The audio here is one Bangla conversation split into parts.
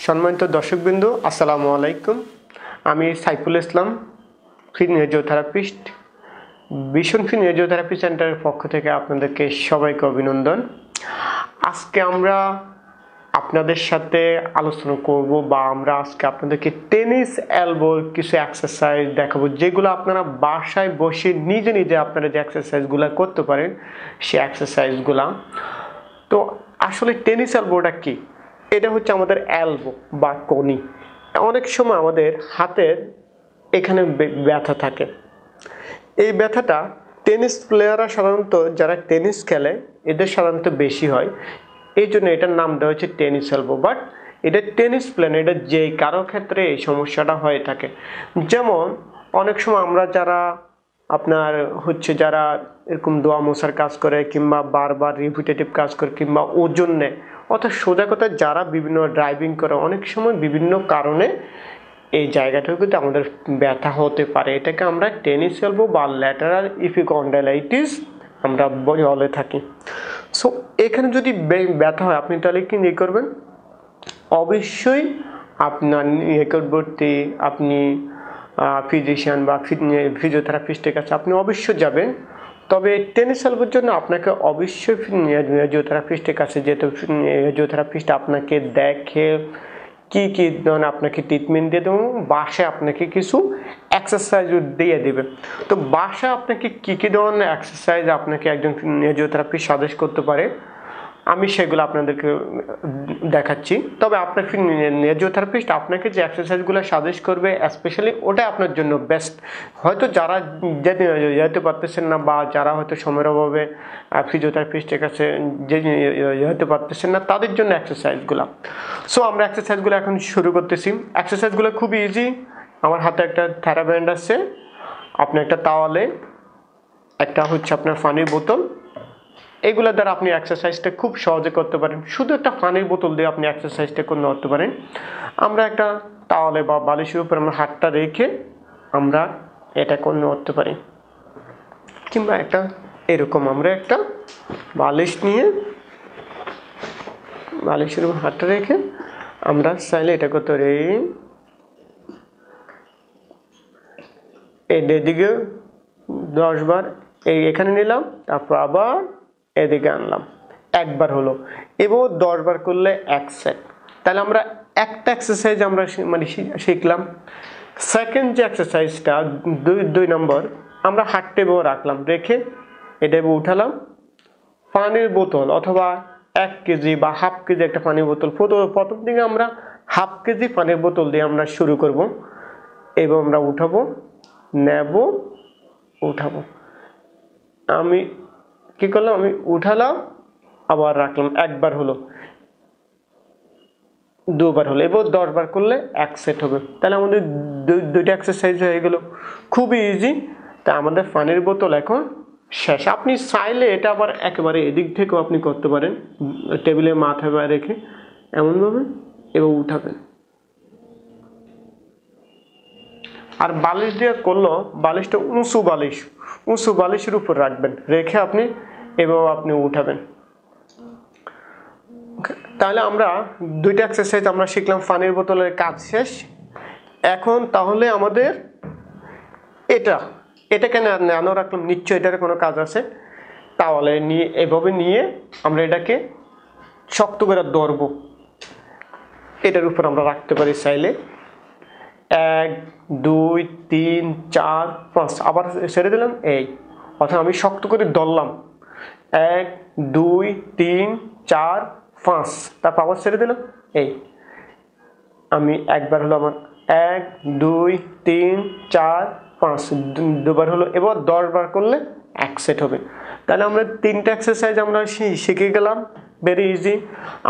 সম্মানিত দর্শকবৃন্দ, আসসালামু আলাইকুম। আমি সাইফুল ইসলাম, ফিজিওথেরাপিস্ট। ভীষণ ফিজিওথেরাপি সেন্টারের পক্ষ থেকে আপনাদেরকে সবাইকে অভিনন্দন। আজকে আমরা আপনাদের সাথে আলোচনা করব বা আমরা আজকে আপনাদেরকে টেনিস এলবোর কিছু এক্সারসাইজ দেখাবো, যেগুলো আপনারা বাসায় বসে নিজে নিজে আপনারা যে এক্সারসাইজগুলো করতে পারেন সেই এক্সারসাইজগুলো। তো আসলে টেনিস এলবোটা কি? এটা হচ্ছে আমাদের এলবো বা কনি। অনেক সময় আমাদের হাতের এখানে ব্যথা থাকে। এই ব্যথাটা টেনিস প্লেয়াররা সাধারণত যারা টেনিস খেলে এদের সাধারণত বেশি হয়, এই জন্য এটার নাম দেওয়া হচ্ছে টেনিস এলবো। বাট এটা টেনিস প্লেয়ার, এটা যেই কারো ক্ষেত্রে এই সমস্যাটা হয়ে থাকে। যেমন অনেক সময় আমরা যারা যারা এরকম দোয়া মোছার কাজ করে কিংবা বারবার রিপিটেটিভ কাজ করে কিংবা ওজন নেয়, অর্থাৎ সোজা কথা যারা বিভিন্ন ড্রাইভিং করে, অনেক সময় বিভিন্ন কারণে এই জায়গাটাও কিন্তু আমাদের ব্যথা হতে পারে। এটাকে আমরা টেনিস এলবো বা ল্যাটারাল ইপিকন্ডাইলাইটিস আমরা বলে থাকি। সো এখানে যদি ব্যথা হয় আপনি তাহলে কি করবেন? অবশ্যই আপনার নিকটবর্তী আপনি ফিজিশিয়ান বা ফিজিওথেরাপিস্টের কাছে আপনি অবশ্যই যাবেন। তবে টেনিস এলবোর জন্য আপনাকে অবশ্যই ফিজিওথেরাপিস্টের কাছে যেতে। ফিজিওথেরাপিস্ট আপনাকে দেখে কি ধরনের আপনাকে ট্রিটমেন্ট দিয়ে দেবো, বাসায় আপনাকে কিছু এক্সারসাইজ দিয়ে দেবে। তো বাসায় আপনাকে কি ধরনের এক্সারসাইজ আপনাকে একজন ফিজিওথেরাপিস্ট সাজেস্ট করতে পারে আমি সেগুলো আপনাদেরকে দেখাচ্ছি। তবে আপনার ফিজিওথেরাপিস্ট আপনাকে যে এক্সারসাইজগুলো সাজেস্ট করবে স্পেশালি ওটা আপনার জন্য বেস্ট। হয়তো যারা যেতে পারতেছেন না বা যারা হয়তো সময়ের অভাবে ফিজিওথেরাপিস্টের কাছে যেতে পারতেছেন না তাদের জন্য এক্সারসাইজগুলো। সো আমরা এক্সারসাইজগুলো এখন শুরু করতেছি। এক্সারসাইজগুলো খুব ইজি। আমার হাতে একটা থেরাব্যান্ড আছে, আপনি একটা তাওয়ালে, একটা হচ্ছে আপনার পানির বোতল, এগুলো দ্বারা আপনি এক্সারসাইজটা খুব সহজে করতে পারেন। শুধু একটা পানির বোতল দিয়ে আপনি এক্সারসাইজটা করতে পারেন। আমরা একটা তাওয়ালে বা বালিশের উপর আমরা হাতটা রেখে আমরা এটা করতে পারি, কিংবা একটা এরকম আমরা একটা বালিশ নিয়ে বালিশের উপর হাতটা রেখে আমরা চাইলে এটা করতে পারি। এদিকে 10 বার এখানে নিলাম, তারপর আবার এদিকে আনলাম, একবার হলো। এবং 10 বার করলে 1 সেট। তাহলে আমরা একটা এক্সারসাইজ আমরা শিখলাম। সেকেন্ড যে এক্সারসাইজটা 2 নম্বর, আমরা হাতটা এভাবে রাখলাম, রেখে এটা এভাবে উঠালাম। পানির বোতল অথবা 1 কেজি বা হাফ কেজি একটা পানির বোতল, প্রথম দিকে আমরা হাফ কেজি পানির বোতল দিয়ে আমরা শুরু করব। এবং আমরা উঠাবো, নেব, উঠাবো। আমি কি করলাম? আমি উঠালাম, আবার রাখলাম, একবার হলো, 2 বার হলো। এবার 10 বার করলে 1 সেট হবে। তাহলে আমাদের দুইটা এক্সারসাইজ হয়ে গেল, খুবই ইজি। তা আমাদের পানির বোতল এখন শেষ। আপনি চাইলে এটা আবার একেবারে এদিক থেকেও আপনি করতে পারেন, টেবিলের মাথায় রেখে এমনভাবে এবার উঠাবেন। আর বালিশ দিয়ে করলো, বালিশটা উঁচু বালিশের উপর রাখবেন, রেখে আপনি এভাবে আপনি উঠাবেন। তাহলে আমরা দুইটা এক্সারসাইজ আমরা শিখলাম, পানির বোতলের কাজ শেষ। এখন তাহলে আমাদের এটাকে নানো রাখলাম, নিশ্চয়ই এটার কোনো কাজ আছে। তাহলে নিয়ে এভাবে নিয়ে আমরা এটাকে শক্ত করে ধরবো, এটার উপর আমরা রাখতে পারি চাইলে। 1 2 3 4 5 আবার ছেড়ে দিলাম, এই অর্থাৎ আমি শক্ত করে ধরলাম। 1 2 3 4 5, তারপর আবার ছেড়ে দিলাম, এই আমি একবার হলো আমার 1 2 3 4 5, দুবার হলো। এবার 10 বার করলে 1 সেট হবে। তাহলে আমরা 3টা এক্সারসাইজ আমরা শিখে গেলাম, ভেরি ইজি।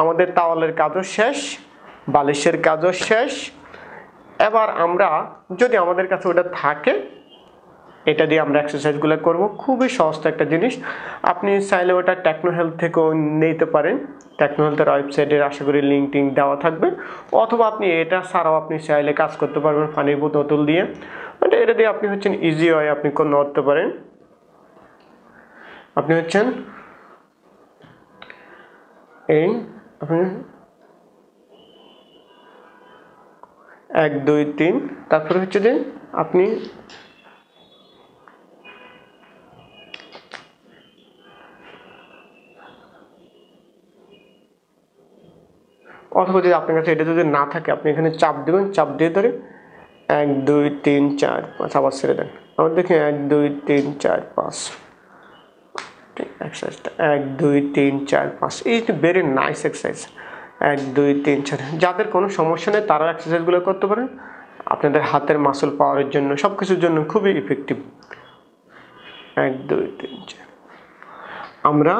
আমাদের তাওয়ালের কাজও শেষ, বালিশের কাজও শেষ। এবার আমরা যদি আমাদের কাছে ওটা থাকে, এটা দিয়ে আমরা এক্সারসাইজগুলো করব। খুবই সহজ একটা জিনিস। আপনি চাইলে ওটা টেকনো হেলথ থেকেও নিতে পারেন। টেকনো হেলথের ওয়েবসাইটের আশা করি লিঙ্ক দেওয়া থাকবে। অথবা আপনি এটা ছাড়াও আপনি চাইলে কাজ করতে পারবেন পানির বোতল দিয়ে। এটা দিয়ে আপনি হচ্ছেন ইজি হয় আপনি করতে পারেন। আপনি হচ্ছেন এই আপনি 1 2 3 তারপরে হচ্ছে যে আপনি অথবা যদি আপনার কাছে এটা যদি না থাকে আপনি এখানে চাপ দেবেন, চাপ দিয়ে ধরে 1 2 3 4 5 আবার ছেড়ে দেন। আবার দেখেন 1 2 3 4 5 এক্সারসাইজটা 1 2 3 4 5 এই ভেরি নাইস এক্সারসাইজ। 1 2 3 4 যাদের কোনো সমস্যা নেই তারা এক্সারসাইজগুলো করতে পারেন। আপনাদের হাতের মাসল পাওয়ারের জন্য সব কিছুর জন্য খুবই ইফেক্টিভ। 1 2 3 4 আমরা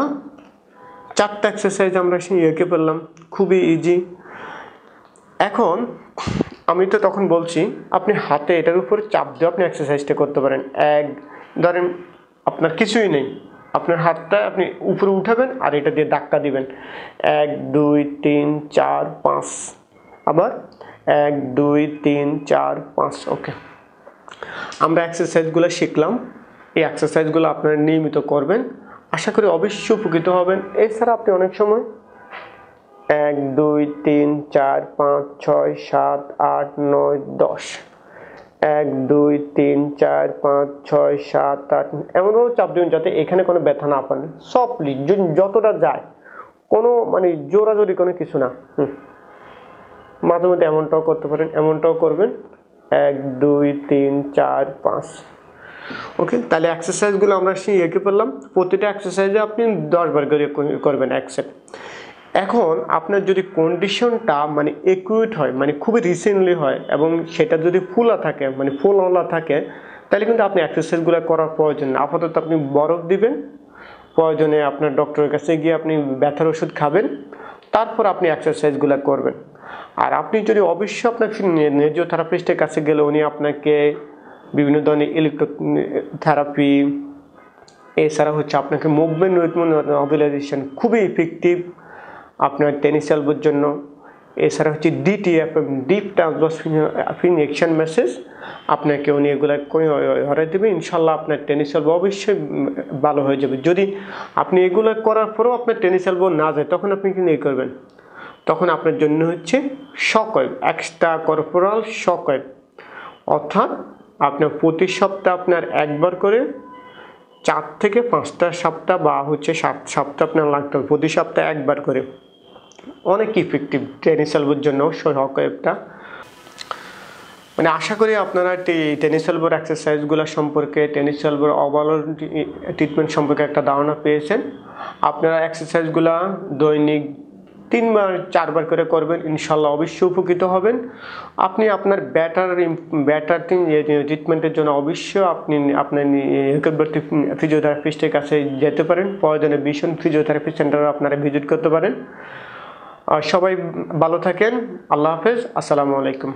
4টা এক্সারসাইজ আমরা শিখে ফেললাম, খুবই ইজি। এখন আমি তো তখন বলছি আপনি হাতে এটার উপর চাপ দিয়ে আপনি এক্সারসাইজটা করতে পারেন। ধরেন আপনার কিছুই নেই, আপনার হাতটা আপনি উপরে উঠাবেন আর এটা দিয়ে ধাক্কা দিবেন 1 2 3 4 5 আবার 1 2 3 4 5। ওকে, আমরা এক্সারসাইজগুলো শিখলাম। এই এক্সারসাইজগুলো আপনারা নিয়মিত করবেন, আশা করি অবশ্যই উপকৃত হবেন। এছাড়া আপনি অনেক সময় 1 2 3 4 5 6 7 8 9 10 1 2 3 4 5 6 7 8 এমনভাবে চাপ দিবেন যাতে এখানে কোনো ব্যথা না পান। সফটলি যতটা যায়, কোনো মানে জোরাজোরি কোনো কিছু না। মাঝে মধ্যে এমনটাও করতে পারেন, এমনটাও করবেন 1 2 3 4 5। ওকে, তাহলে এক্সারসাইজগুলো আমরা শিখে ফেললাম। প্রতিটা এক্সারসাইজে আপনি 10 বার করে করবেন 1 সেট। এখন আপনার যদি কন্ডিশনটা মানে একুইট হয়, মানে খুবই রিসেন্টলি হয় এবং সেটা যদি ফুলা থাকে মানে ফুলওয়ালা থাকে, তাহলে কিন্তু আপনি এক্সারসাইজগুলো করার প্রয়োজন না। আপাতত আপনি বরফ দিবেন, প্রয়োজনে আপনার ডক্টরের কাছে গিয়ে আপনি ব্যথার ওষুধ খাবেন, তারপর আপনি এক্সারসাইজগুলো করবেন। আর আপনি যদি অবশ্যই আপনার ফিজিওথেরাপিস্টের কাছে গেলে উনি আপনাকে বিভিন্ন ধরনের ইলেকট্রোথেরাপি, এছাড়া হচ্ছে আপনাকে মুভমেন্ট মোবিলাইজেশন খুবই ইফেক্টিভ আপনার টেনিস এলবোর জন্য। এছাড়া হচ্ছে DTF deep transverse injection message আপনাকে উনি এগুলো হরাই দেবে। ইনশাল্লাহ আপনার টেনিস এলবো অবশ্যই ভালো হয়ে যাবে। যদি আপনি এগুলো করার পরেও আপনার টেনিস এলবো না যায়, তখন আপনি কিন্তু এই করবেন, তখন আপনার জন্য হচ্ছে শকওয়েভ, এক্সট্রা কর্পোরাল শকওয়েভ। অর্থাৎ আপনার প্রতি সপ্তাহে আপনার একবার করে 4 থেকে 5টা সপ্তাহ বা হচ্ছে 7 সপ্তাহ আপনার লাগতে হবে, প্রতি সপ্তাহে একবার করে। অনেক ইফেক্টিভ টেনিস এলবোর জন্য শকওয়েভটা। মানে আশা করি আপনারা টেনিস এলবোর এক্সারসাইজগুলো সম্পর্কে, টেনিস এলবোর ওভারঅল ট্রিটমেন্ট সম্পর্কে একটা ধারণা পেয়েছেন। আপনারা এক্সারসাইজগুলো দৈনিক 3 বার 4 বার করে করবেন, ইনশাল্লাহ অবশ্যই উপকৃত হবেন। আপনি আপনার ব্যাটার ট্রিটমেন্টের জন্য অবশ্যই আপনি আপনার নিকটবর্তী ফিজিওথেরাপিস্টের কাছে যেতে পারেন। প্রয়োজনে ভীষণ ফিজিওথেরাপি সেন্টারে আপনারা ভিজিট করতে পারেন। সবাই ভালো থাকেন, আল্লাহ হাফেজ, আসসালামু আলাইকুম।